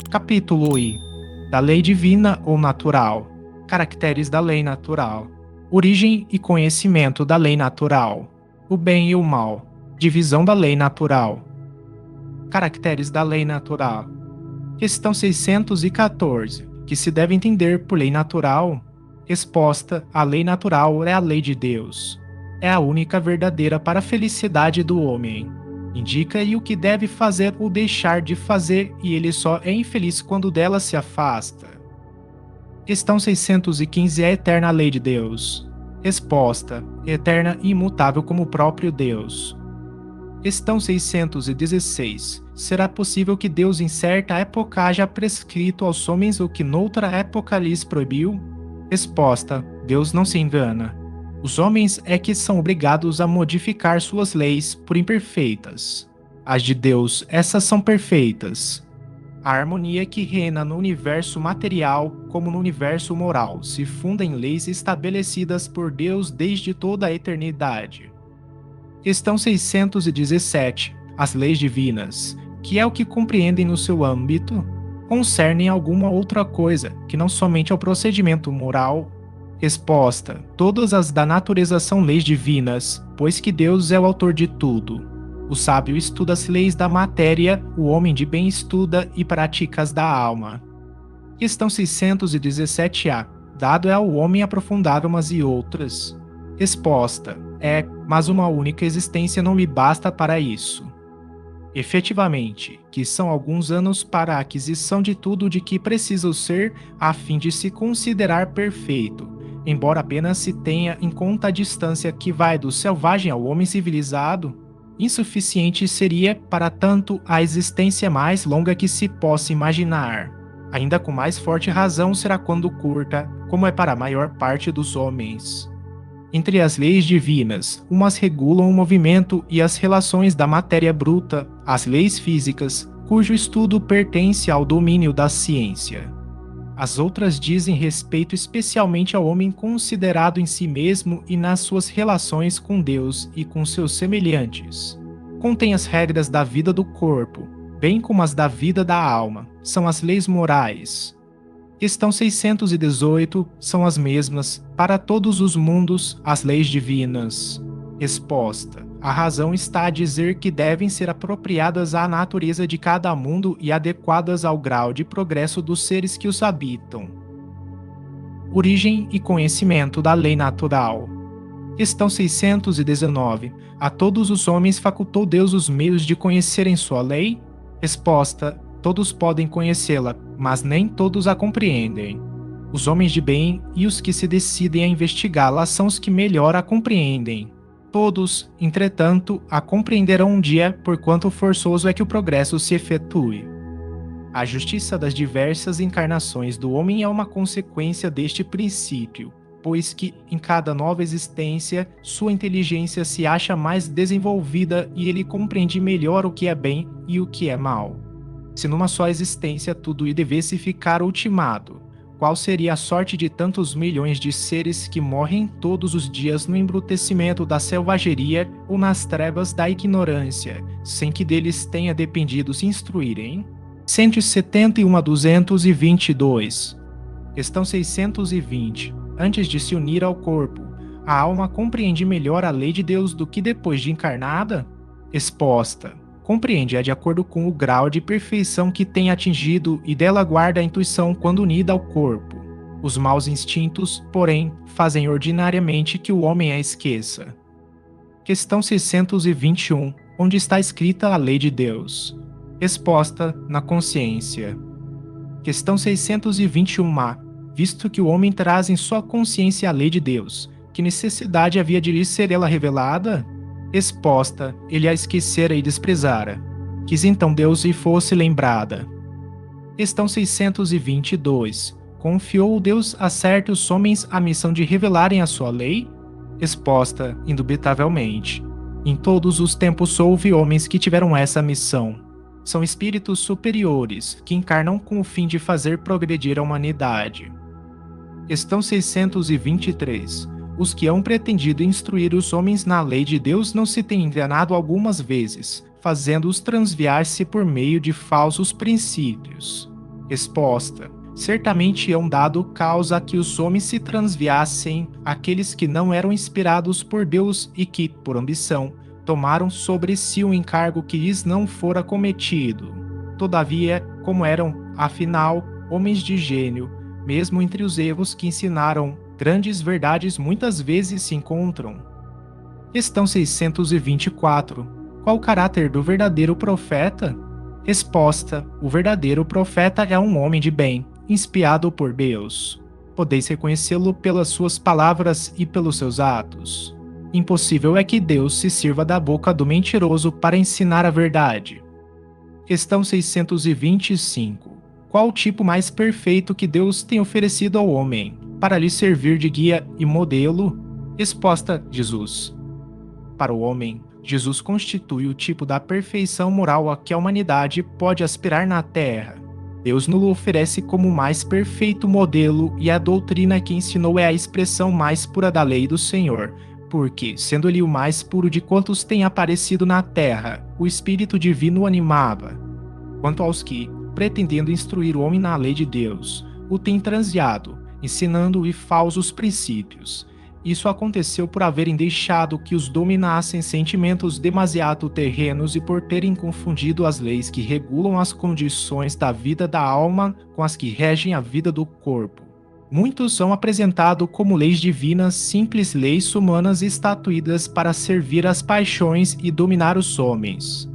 Capítulo I. Da lei divina ou natural. Caracteres da lei natural. Origem e conhecimento da lei natural. O bem e o mal. Divisão da lei natural. Caracteres da lei natural. Questão 614. Que se deve entender por lei natural. Exposta, a lei natural é a lei de Deus. É a única verdadeira para a felicidade do homem. Indica-lhe o que deve fazer ou deixar de fazer, e ele só é infeliz quando dela se afasta. Questão 615 é a eterna lei de Deus. Resposta: eterna e imutável como o próprio Deus. Questão 616. Será possível que Deus em certa época haja prescrito aos homens o que noutra época lhes proibiu? Resposta: Deus não se engana. Os homens é que são obrigados a modificar suas leis por imperfeitas. As de Deus, essas são perfeitas. A harmonia que reina no universo material como no universo moral se funda em leis estabelecidas por Deus desde toda a eternidade. Questão 617. As leis divinas, que é o que compreendem no seu âmbito, concernem alguma outra coisa, que não somente ao procedimento moral. Resposta: todas as da natureza são leis divinas, pois que Deus é o autor de tudo. O sábio estuda as leis da matéria, o homem de bem estuda e pratica as da alma. Questão 617a. Dado é ao homem aprofundar umas e outras. Resposta: mas uma única existência não lhe basta para isso. Efetivamente, que são alguns anos para a aquisição de tudo de que precisa ser a fim de se considerar perfeito, embora apenas se tenha em conta a distância que vai do selvagem ao homem civilizado, insuficiente seria, para tanto, a existência mais longa que se possa imaginar. Ainda com mais forte razão será quando curta, como é para a maior parte dos homens. Entre as leis divinas, umas regulam o movimento e as relações da matéria bruta, as leis físicas, cujo estudo pertence ao domínio da ciência. As outras dizem respeito especialmente ao homem considerado em si mesmo e nas suas relações com Deus e com seus semelhantes. Contém as regras da vida do corpo, bem como as da vida da alma, são as leis morais. Questão 618 são as mesmas, para todos os mundos, as leis divinas. Resposta: a razão está a dizer que devem ser apropriadas à natureza de cada mundo e adequadas ao grau de progresso dos seres que os habitam. Origem e conhecimento da lei natural. Questão 619. A todos os homens facultou Deus os meios de conhecerem sua lei? Resposta: todos podem conhecê-la, mas nem todos a compreendem. Os homens de bem e os que se decidem a investigá-la são os que melhor a compreendem. Todos, entretanto, a compreenderão um dia, porquanto forçoso é que o progresso se efetue. A justiça das diversas encarnações do homem é uma consequência deste princípio, pois que, em cada nova existência, sua inteligência se acha mais desenvolvida e ele compreende melhor o que é bem e o que é mal. Se numa só existência tudo devesse ficar ultimado, qual seria a sorte de tantos milhões de seres que morrem todos os dias no embrutecimento da selvageria ou nas trevas da ignorância, sem que deles tenha dependido se instruírem? 171 a 222. Questão 620. Antes de se unir ao corpo, a alma compreende melhor a lei de Deus do que depois de encarnada? Resposta: compreende-a de acordo com o grau de perfeição que tem atingido e dela guarda a intuição quando unida ao corpo. Os maus instintos, porém, fazem ordinariamente que o homem a esqueça. Questão 621. Onde está escrita a lei de Deus? Resposta: na consciência. Questão 621a. Visto que o homem traz em sua consciência a lei de Deus, que necessidade havia de lhe ser ela revelada? Resposta: ele a esquecera e desprezara. Quis então Deus lhe fosse lembrada. Questão 622. Confiou Deus a certos homens a missão de revelarem a sua lei? Resposta: indubitavelmente. Em todos os tempos houve homens que tiveram essa missão. São espíritos superiores, que encarnam com o fim de fazer progredir a humanidade. Questão 623. Os que hão pretendido instruir os homens na lei de Deus não se têm enganado algumas vezes, fazendo-os transviar-se por meio de falsos princípios. Resposta: certamente é um dado causa que os homens se transviassem aqueles que não eram inspirados por Deus e que, por ambição, tomaram sobre si um encargo que lhes não fora cometido. Todavia, como eram, afinal, homens de gênio, mesmo entre os erros que ensinaram, grandes verdades muitas vezes se encontram. Questão 624. Qual o caráter do verdadeiro profeta? Resposta: o verdadeiro profeta é um homem de bem, inspirado por Deus. Podeis reconhecê-lo pelas suas palavras e pelos seus atos. Impossível é que Deus se sirva da boca do mentiroso para ensinar a verdade. Questão 625. Qual o tipo mais perfeito que Deus tem oferecido ao homem, para lhe servir de guia e modelo? Resposta: Jesus. Para o homem, Jesus constitui o tipo da perfeição moral a que a humanidade pode aspirar na Terra. Deus nos oferece como o mais perfeito modelo e a doutrina que ensinou é a expressão mais pura da lei do Senhor, porque, sendo ele o mais puro de quantos tem aparecido na Terra, o Espírito Divino o animava. Quanto aos que, pretendendo instruir o homem na lei de Deus, o têm transviado, ensinando-lhe falsos princípios. Isso aconteceu por haverem deixado que os dominassem sentimentos demasiado terrenos e por terem confundido as leis que regulam as condições da vida da alma com as que regem a vida do corpo. Muitos são apresentados como leis divinas, simples leis humanas estatuídas para servir às paixões e dominar os homens.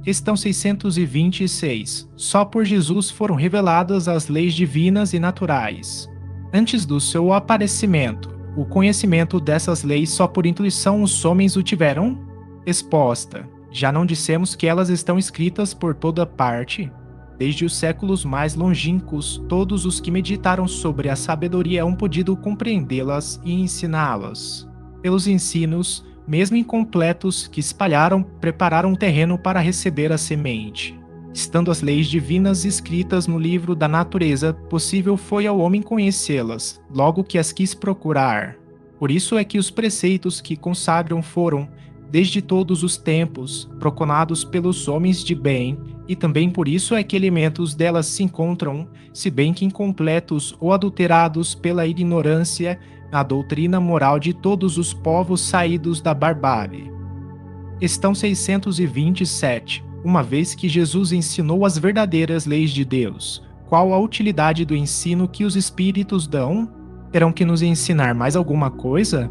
Questão 626. Só por Jesus foram reveladas as leis divinas e naturais. Antes do seu aparecimento, o conhecimento dessas leis só por intuição os homens o tiveram? Resposta: já não dissemos que elas estão escritas por toda parte? Desde os séculos mais longínquos, todos os que meditaram sobre a sabedoria hão podido compreendê-las e ensiná-las. Pelos ensinos, mesmo incompletos, que espalharam, prepararam um terreno para receber a semente. Estando as leis divinas escritas no livro da natureza, possível foi ao homem conhecê-las, logo que as quis procurar. Por isso é que os preceitos que consagram foram, desde todos os tempos, proclamados pelos homens de bem, e também por isso é que elementos delas se encontram, se bem que incompletos ou adulterados pela ignorância, na doutrina moral de todos os povos saídos da barbárie. Questão 627. Uma vez que Jesus ensinou as verdadeiras leis de Deus, qual a utilidade do ensino que os espíritos dão? Terão que nos ensinar mais alguma coisa?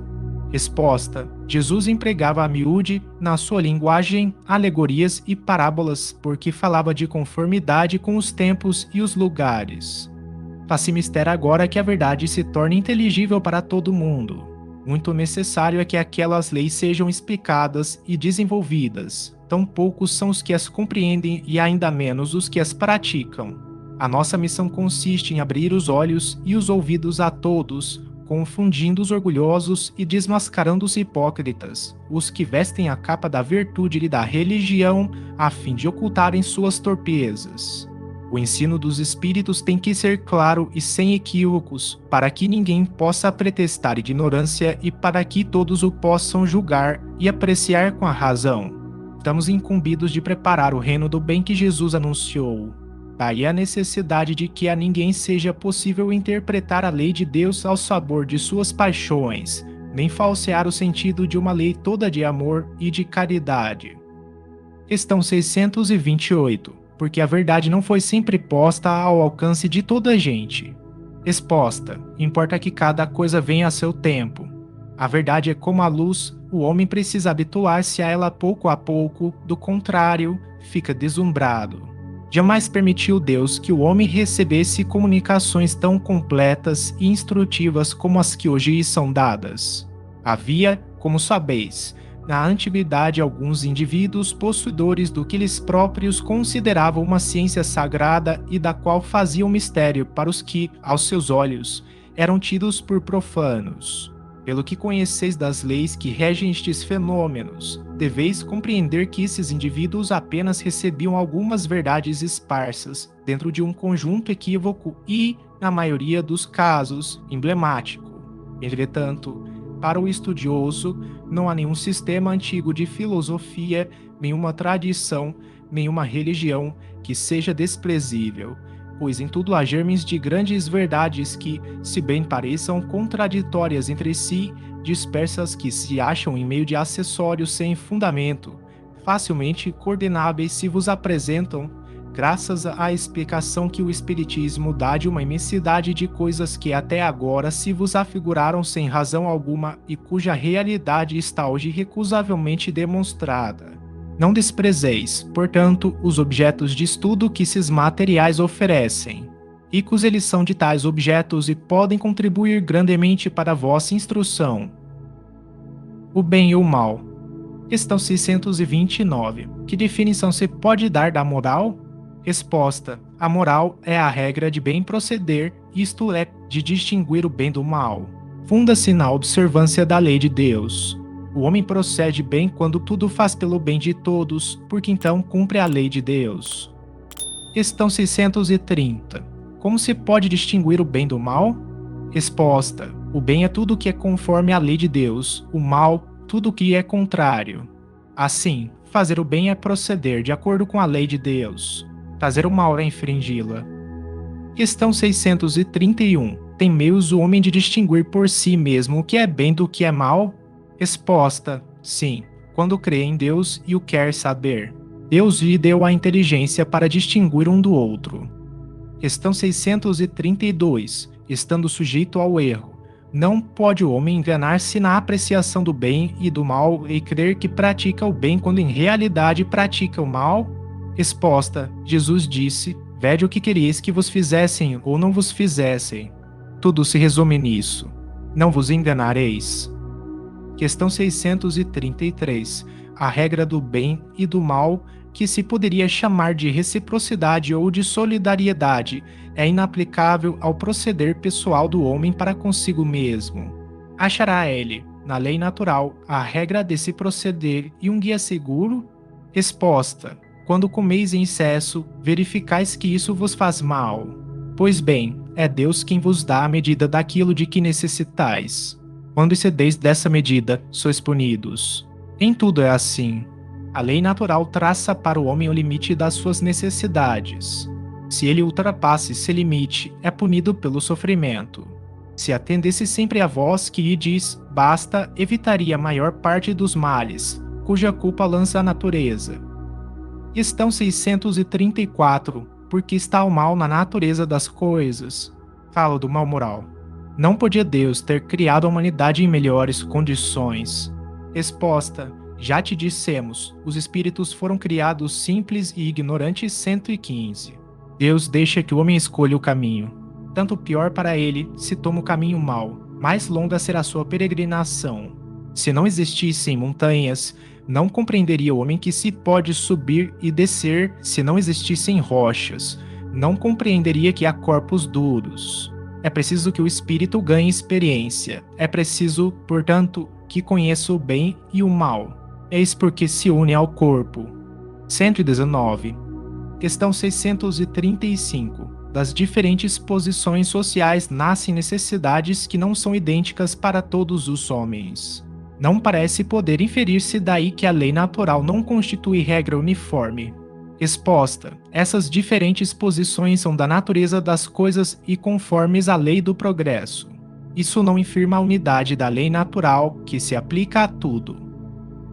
Resposta: Jesus empregava a miúde, na sua linguagem, alegorias e parábolas, porque falava de conformidade com os tempos e os lugares. Faz-se mistério agora que a verdade se torne inteligível para todo mundo. Muito necessário é que aquelas leis sejam explicadas e desenvolvidas. Tão poucos são os que as compreendem e ainda menos os que as praticam. A nossa missão consiste em abrir os olhos e os ouvidos a todos, confundindo os orgulhosos e desmascarando os hipócritas, os que vestem a capa da virtude e da religião a fim de ocultarem suas torpezas. O ensino dos espíritos tem que ser claro e sem equívocos, para que ninguém possa pretextar ignorância e para que todos o possam julgar e apreciar com a razão. Estamos incumbidos de preparar o reino do bem que Jesus anunciou. Daí a necessidade de que a ninguém seja possível interpretar a lei de Deus ao sabor de suas paixões, nem falsear o sentido de uma lei toda de amor e de caridade. Questão 628. Porque a verdade não foi sempre posta ao alcance de toda a gente. Resposta: importa que cada coisa venha a seu tempo. A verdade é como a luz, o homem precisa habituar-se a ela pouco a pouco, do contrário, fica deslumbrado. Jamais permitiu Deus que o homem recebesse comunicações tão completas e instrutivas como as que hoje lhe são dadas. Havia, como sabeis, na antiguidade alguns indivíduos possuidores do que eles próprios consideravam uma ciência sagrada e da qual faziam mistério para os que, aos seus olhos, eram tidos por profanos. Pelo que conheceis das leis que regem estes fenômenos, deveis compreender que esses indivíduos apenas recebiam algumas verdades esparsas dentro de um conjunto equívoco e, na maioria dos casos, emblemático. Entretanto, para o estudioso, não há nenhum sistema antigo de filosofia, nenhuma tradição, nenhuma religião que seja desprezível. pois em tudo há germes de grandes verdades que, se bem pareçam contraditórias entre si, dispersas que se acham em meio de acessórios sem fundamento, facilmente coordenáveis se vos apresentam, graças à explicação que o Espiritismo dá de uma imensidade de coisas que até agora se vos afiguraram sem razão alguma e cuja realidade está hoje irrecusavelmente demonstrada. Não desprezeis, portanto, os objetos de estudo que esses materiais oferecem. Ricos eles são de tais objetos e podem contribuir grandemente para a vossa instrução. O bem e o mal. Questão 629. Que definição se pode dar da moral? Resposta: a moral é a regra de bem proceder, isto é, de distinguir o bem do mal. Funda-se na observância da lei de Deus. O homem procede bem quando tudo faz pelo bem de todos, porque então cumpre a lei de Deus. Questão 630. Como se pode distinguir o bem do mal? Resposta: o bem é tudo que é conforme à lei de Deus, o mal, tudo que é contrário. Assim, fazer o bem é proceder de acordo com a lei de Deus. Fazer o mal é infringi-la. Questão 631. Tem meios o homem de distinguir por si mesmo o que é bem do que é mal? Resposta: sim, quando crê em Deus e o quer saber. Deus lhe deu a inteligência para distinguir um do outro. Questão 632. Estando sujeito ao erro, não pode o homem enganar-se na apreciação do bem e do mal e crer que pratica o bem quando em realidade pratica o mal? Resposta: Jesus disse: vede o que quereis que vos fizessem ou não vos fizessem. Tudo se resume nisso. Não vos enganareis. Questão 633. A regra do bem e do mal, que se poderia chamar de reciprocidade ou de solidariedade, é inaplicável ao proceder pessoal do homem para consigo mesmo. Achará ele, na lei natural, a regra desse proceder e um guia seguro? Resposta: quando comeis em excesso, verificais que isso vos faz mal. Pois bem, é Deus quem vos dá a medida daquilo de que necessitais. Quando excedeis dessa medida, sois punidos. Em tudo é assim. A lei natural traça para o homem o limite das suas necessidades. Se ele ultrapasse esse limite, é punido pelo sofrimento. Se atendesse sempre a voz que lhe diz basta, evitaria a maior parte dos males, cuja culpa lança a natureza. Questão 634. Por que está o mal na natureza das coisas? Fala do mal moral. Não podia Deus ter criado a humanidade em melhores condições? Resposta: já te dissemos, os espíritos foram criados simples e ignorantes 115. Deus deixa que o homem escolha o caminho. Tanto pior para ele se toma o caminho mau, mais longa será sua peregrinação. Se não existissem montanhas, não compreenderia o homem que se pode subir e descer se não existissem rochas. Não compreenderia que há corpos duros. É preciso que o espírito ganhe experiência. É preciso, portanto, que conheça o bem e o mal. Eis porque se une ao corpo. 119. Questão 635. Das diferentes posições sociais nascem necessidades que não são idênticas para todos os homens. Não parece poder inferir-se daí que a lei natural não constitui regra uniforme. Resposta: essas diferentes posições são da natureza das coisas e conformes à lei do progresso. Isso não infirma a unidade da lei natural, que se aplica a tudo.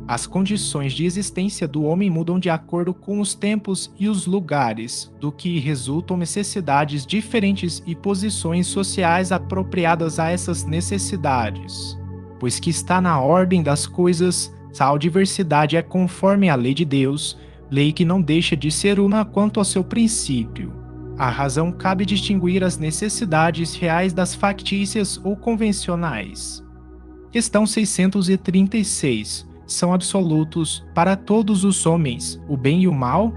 As condições de existência do homem mudam de acordo com os tempos e os lugares, do que resultam necessidades diferentes e posições sociais apropriadas a essas necessidades. Pois que está na ordem das coisas, tal diversidade é conforme à lei de Deus, lei que não deixa de ser uma quanto ao seu princípio. A razão cabe distinguir as necessidades reais das factícias ou convencionais. Questão 636. São absolutos para todos os homens o bem e o mal?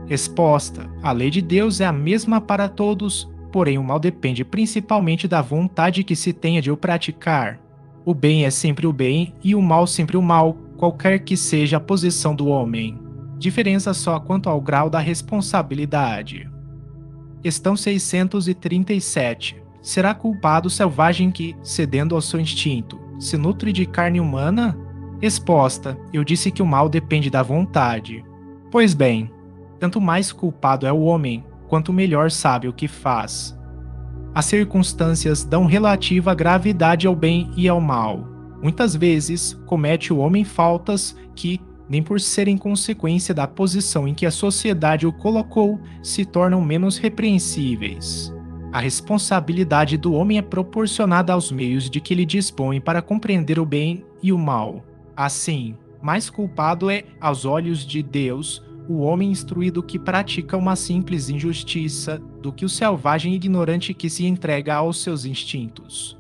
Resposta: a lei de Deus é a mesma para todos, porém o mal depende principalmente da vontade que se tenha de o praticar. O bem é sempre o bem e o mal sempre o mal, qualquer que seja a posição do homem. Diferença só quanto ao grau da responsabilidade. Questão 637. Será culpado o selvagem que, cedendo ao seu instinto, se nutre de carne humana? Resposta: eu disse que o mal depende da vontade. Pois bem, tanto mais culpado é o homem, quanto melhor sabe o que faz. As circunstâncias dão relativa gravidade ao bem e ao mal. Muitas vezes, comete o homem faltas que, nem por serem consequência da posição em que a sociedade o colocou, se tornam menos repreensíveis. A responsabilidade do homem é proporcionada aos meios de que ele dispõe para compreender o bem e o mal. Assim, mais culpado é, aos olhos de Deus, o homem instruído que pratica uma simples injustiça do que o selvagem ignorante que se entrega aos seus instintos.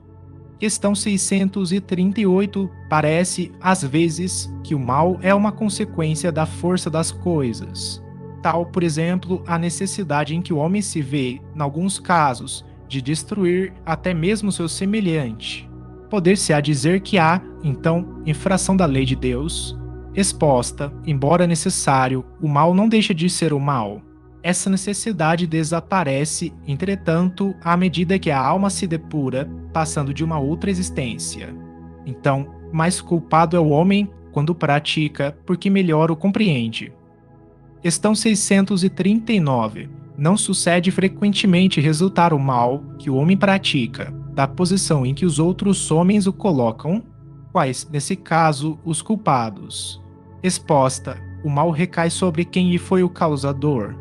Questão 638. Parece, às vezes, que o mal é uma consequência da força das coisas. Tal, por exemplo, a necessidade em que o homem se vê, em alguns casos, de destruir até mesmo seu semelhante. Poder-se-á dizer que há, então, infração da lei de Deus. Exposta, embora necessário, o mal não deixa de ser o mal. Essa necessidade desaparece, entretanto, à medida que a alma se depura, passando de uma outra existência. Então, mais culpado é o homem quando pratica, porque melhor o compreende. Questão 639. Não sucede frequentemente resultar o mal que o homem pratica, da posição em que os outros homens o colocam? Quais, nesse caso, os culpados? Exposta, o mal recai sobre quem lhe foi o causador.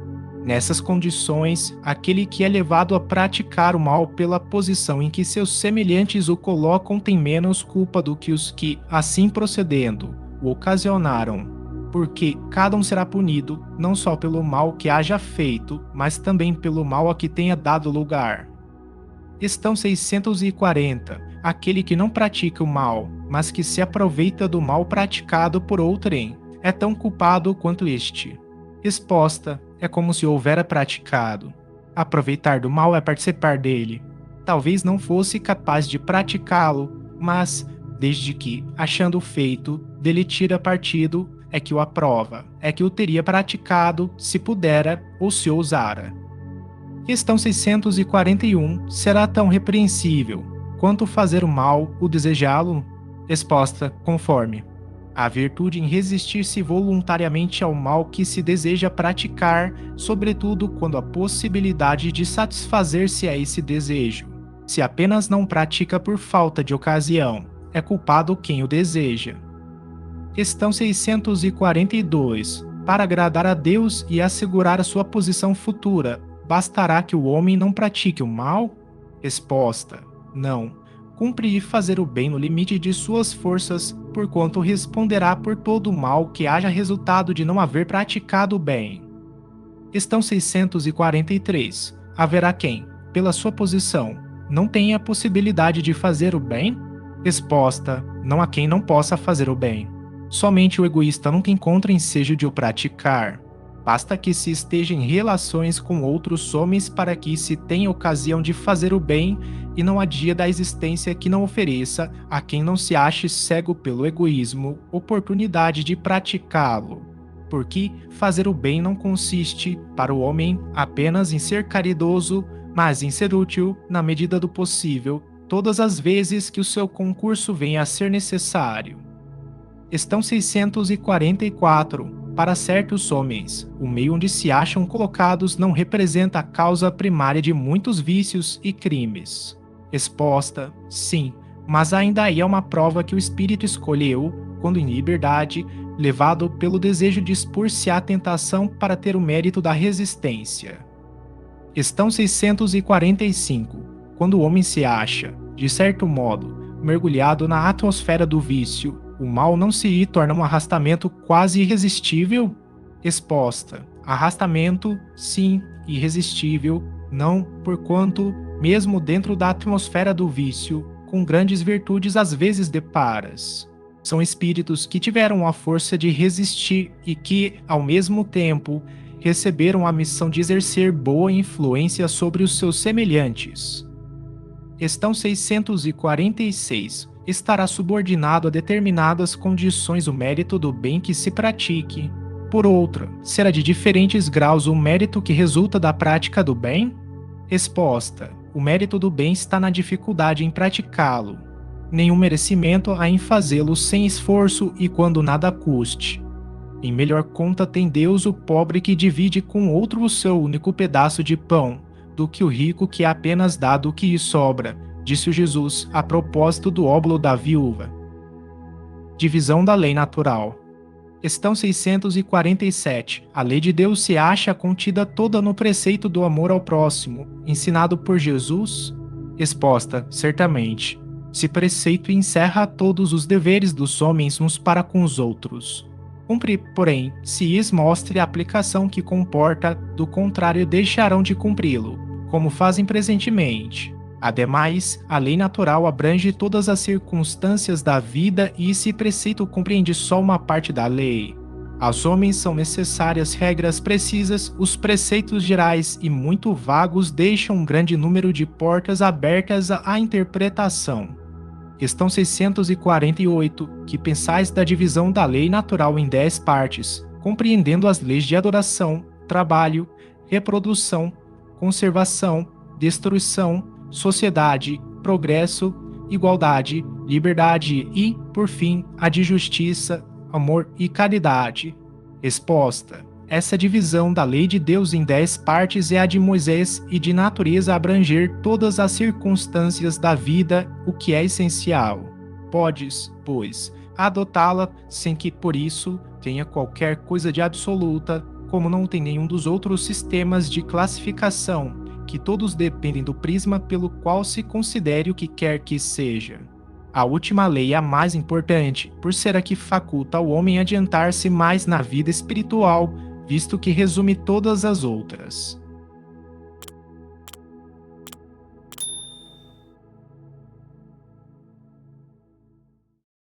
Nessas condições, aquele que é levado a praticar o mal pela posição em que seus semelhantes o colocam tem menos culpa do que os que, assim procedendo, o ocasionaram, porque cada um será punido não só pelo mal que haja feito, mas também pelo mal a que tenha dado lugar. Questão 640. Aquele que não pratica o mal, mas que se aproveita do mal praticado por outrem, é tão culpado quanto este. Resposta: é como se houvera praticado. Aproveitar do mal é participar dele. Talvez não fosse capaz de praticá-lo, mas, desde que, achando o feito, dele tira partido, é que o aprova, é que o teria praticado, se pudera ou se ousara. Questão 641. Será tão repreensível quanto fazer o mal o desejá-lo? Resposta: conforme. A virtude em resistir-se voluntariamente ao mal que se deseja praticar, sobretudo quando a possibilidade de satisfazer-se a esse desejo. Se apenas não pratica por falta de ocasião, é culpado quem o deseja. Questão 642. Para agradar a Deus e assegurar a sua posição futura, bastará que o homem não pratique o mal? Resposta: não. Cumpre fazer o bem no limite de suas forças, porquanto responderá por todo o mal que haja resultado de não haver praticado o bem. Questão 643. Haverá quem, pela sua posição, não tenha a possibilidade de fazer o bem? Resposta: não há quem não possa fazer o bem. Somente o egoísta nunca encontra ensejo de o praticar. Basta que se esteja em relações com outros homens para que se tenha ocasião de fazer o bem, e não há dia da existência que não ofereça, a quem não se ache cego pelo egoísmo, oportunidade de praticá-lo. Porque fazer o bem não consiste, para o homem, apenas em ser caridoso, mas em ser útil, na medida do possível, todas as vezes que o seu concurso venha a ser necessário. Questão 644. Para certos homens, o meio onde se acham colocados não representa a causa primária de muitos vícios e crimes. Resposta: sim, mas ainda aí é uma prova que o espírito escolheu, quando em liberdade, levado pelo desejo de expor-se à tentação para ter o mérito da resistência. Questão 645. Quando o homem se acha, de certo modo, mergulhado na atmosfera do vício, o mal não se lhe torna um arrastamento quase irresistível? Resposta: arrastamento, sim, irresistível, não, porquanto, mesmo dentro da atmosfera do vício, com grandes virtudes às vezes deparas. São espíritos que tiveram a força de resistir e que, ao mesmo tempo, receberam a missão de exercer boa influência sobre os seus semelhantes. Questão 646. Estará subordinado a determinadas condições o mérito do bem que se pratique. Por outra, será de diferentes graus o mérito que resulta da prática do bem? Resposta: o mérito do bem está na dificuldade em praticá-lo. Nenhum merecimento há em fazê-lo sem esforço e quando nada custe. Em melhor conta tem Deus o pobre que divide com outro o seu único pedaço de pão, do que o rico que apenas dá do que lhe sobra, disse Jesus a propósito do óbolo da viúva. Divisão da lei natural. Questão 647. A lei de Deus se acha contida toda no preceito do amor ao próximo, ensinado por Jesus? Resposta: certamente. Esse preceito encerra todos os deveres dos homens uns para com os outros. Cumpre, porém, se lhes mostre a aplicação que comporta, do contrário deixarão de cumpri-lo, como fazem presentemente. Ademais, a lei natural abrange todas as circunstâncias da vida e esse preceito compreende só uma parte da lei. Aos homens são necessárias regras precisas, os preceitos gerais e muito vagos deixam um grande número de portas abertas à interpretação. Questão 648. Que pensais da divisão da lei natural em 10 partes, compreendendo as leis de adoração, trabalho, reprodução, conservação, destruição, sociedade, progresso, igualdade, liberdade e, por fim, a de justiça, amor e caridade? Resposta: essa divisão da lei de Deus em 10 partes é a de Moisés e de natureza abranger todas as circunstâncias da vida, o que é essencial. Podes, pois, adotá-la sem que, por isso, tenha qualquer coisa de absoluta, como não tem nenhum dos outros sistemas de classificação, que todos dependem do prisma pelo qual se considere o que quer que seja. A última lei é a mais importante, por ser a que faculta ao homem adiantar-se mais na vida espiritual, visto que resume todas as outras.